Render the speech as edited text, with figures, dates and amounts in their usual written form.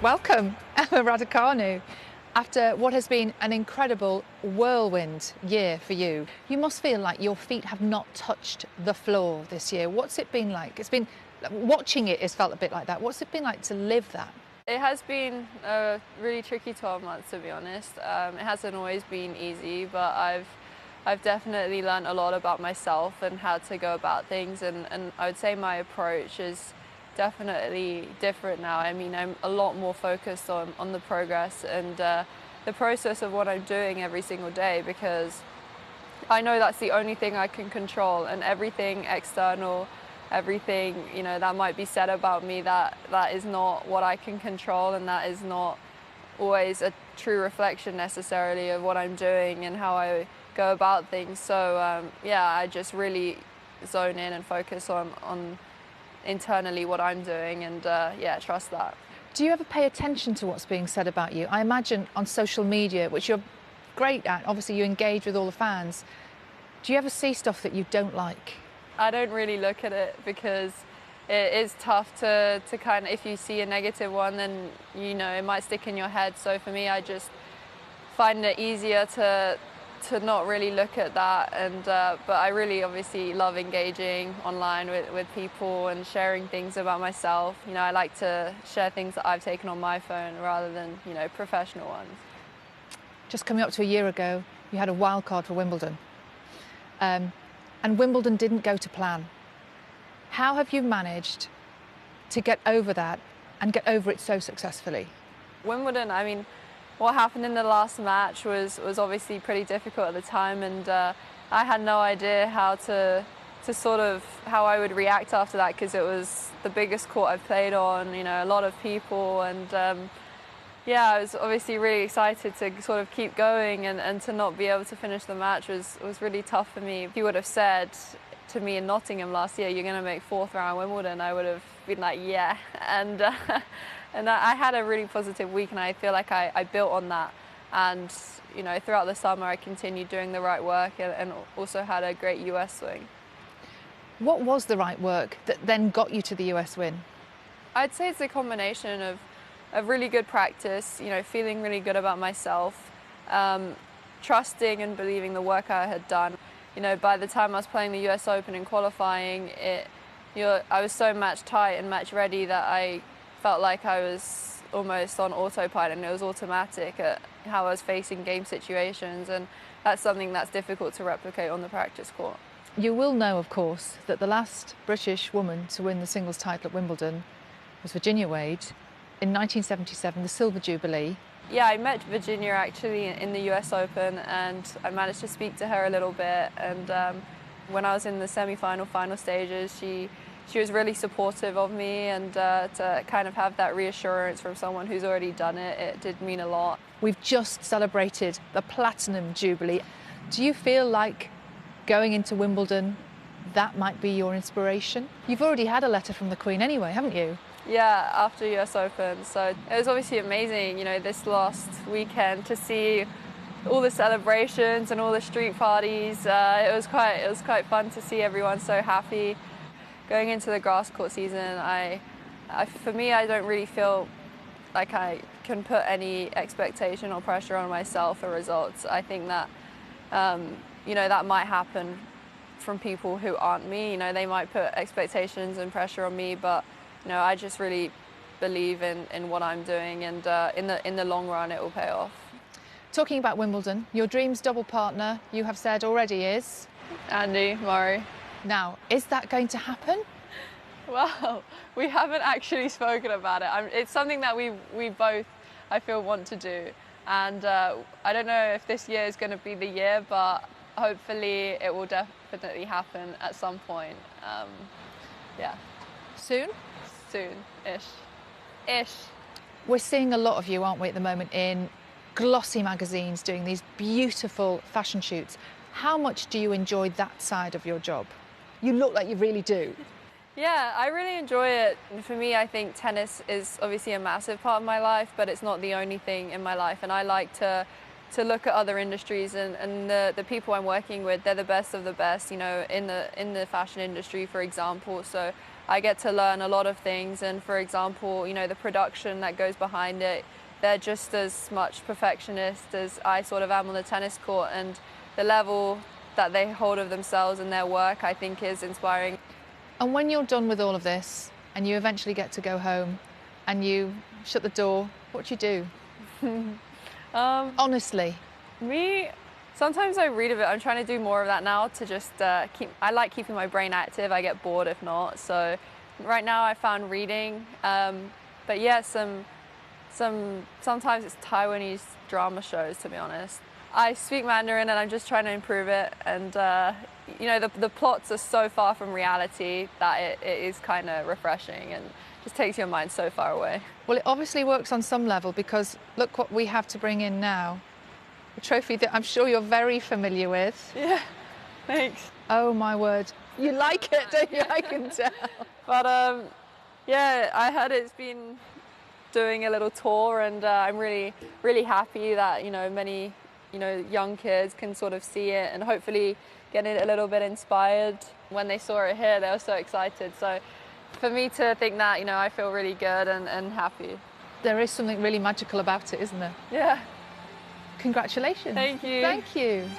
Welcome, Emma Raducanu. After what has been an incredible whirlwind year for you, you must feel like your feet have not touched the floor this year. What's it been like? It's been, watching it has felt a bit like that. What's it been like to live that? It has been a really tricky 12 months, to be honest. It hasn't always been easy, but I've definitely learned a lot about myself and how to go about things, and I would say my approach is definitely different now. I mean, I'm a lot more focused on the progress and the process of what I'm doing every single day, because I know that's the only thing I can control, and everything external, everything, you know, that might be said about me, that is not what I can control, and that is not always a true reflection necessarily of what I'm doing and how I go about things. So yeah, I just really zone in and focus on internally what I'm doing, and yeah, trust that. Do you ever pay attention to what's being said about you? I imagine on social media, which you're great at, obviously you engage with all the fans. Do you ever see stuff that you don't like? I don't really look at it, because it is tough to kind of, if you see a negative one, then you know it might stick in your head. So for me, I just find it easier to not really look at that, and but I really obviously love engaging online with people and sharing things about myself. You know, I like to share things that I've taken on my phone rather than, you know, professional ones. Just coming up to a year ago, you had a wild card for Wimbledon. And Wimbledon didn't go to plan. How have you managed to get over that and get over it so successfully? Wimbledon, I mean, what happened in the last match was obviously pretty difficult at the time, and I had no idea how how I would react after that, because it was the biggest court I've played on, you know, a lot of people, and yeah, I was obviously really excited to sort of keep going, and to not be able to finish the match was really tough for me. If you would have said to me in Nottingham last year, you're going to make fourth round Wimbledon, I would have been like, yeah. And I had a really positive week, and I feel like I built on that. And you know, throughout the summer, I continued doing the right work, and also had a great US swing. What was the right work that then got you to the US win? I'd say it's a combination of really good practice, you know, feeling really good about myself, trusting and believing the work I had done. You know, by the time I was playing the US Open and qualifying, I was so match tight and match ready that I felt like I was almost on autopilot, and it was automatic at how I was facing game situations, and that's something that's difficult to replicate on the practice court. You will know, of course, that the last British woman to win the singles title at Wimbledon was Virginia Wade in 1977, the Silver Jubilee. Yeah, I met Virginia actually in the US Open, and I managed to speak to her a little bit, and when I was in the final stages, she was really supportive of me, and to kind of have that reassurance from someone who's already done it, it did mean a lot. We've just celebrated the Platinum Jubilee. Do you feel like going into Wimbledon, that might be your inspiration? You've already had a letter from the Queen anyway, haven't you? Yeah, after US Open. So it was obviously amazing, you know, this last weekend to see all the celebrations and all the street parties. It was quite fun to see everyone so happy. Going into the grass court season, for me, I don't really feel like I can put any expectation or pressure on myself for results. I think that, you know, that might happen from people who aren't me. You know, they might put expectations and pressure on me, but you know, I just really believe in what I'm doing, and in the long run, it will pay off. Talking about Wimbledon, your dreams double partner, you have said already, is? Andy Murray. Now, is that going to happen? Well, we haven't actually spoken about it. It's something that we both, I feel, want to do. And I don't know if this year is going to be the year, but hopefully it will definitely happen at some point. Yeah. Soon? Soon-ish. We're seeing a lot of you, aren't we, at the moment, in glossy magazines doing these beautiful fashion shoots. How much do you enjoy that side of your job? You look like you really do. Yeah, I really enjoy it. For me, I think tennis is obviously a massive part of my life, but it's not the only thing in my life. And I like to look at other industries, and the people I'm working with, they're the best of the best, you know, in the fashion industry, for example. So I get to learn a lot of things. And for example, you know, the production that goes behind it, they're just as much perfectionist as I sort of am on the tennis court, and the level that they hold of themselves and their work, I think, is inspiring. And when you're done with all of this and you eventually get to go home and you shut the door, what do you do? Honestly. Me, sometimes I read a bit. I'm trying to do more of that now to just I like keeping my brain active. I get bored if not. So right now I found reading. But yeah, sometimes it's Taiwanese drama shows, to be honest. I speak Mandarin and I'm just trying to improve it. And you know, the plots are so far from reality that it is kind of refreshing and just takes your mind so far away. Well, it obviously works on some level, because look what we have to bring in now. A trophy that I'm sure you're very familiar with. Yeah, thanks. Oh my word. You like it, don't you? I can tell. But yeah, I heard it's been doing a little tour, and I'm really, really happy that, you know, many, you know, young kids can sort of see it and hopefully get it a little bit inspired. When they saw it here, they were so excited. So for me to think that, you know, I feel really good and happy. There is something really magical about it, isn't there? Yeah. Congratulations. Thank you. Thank you.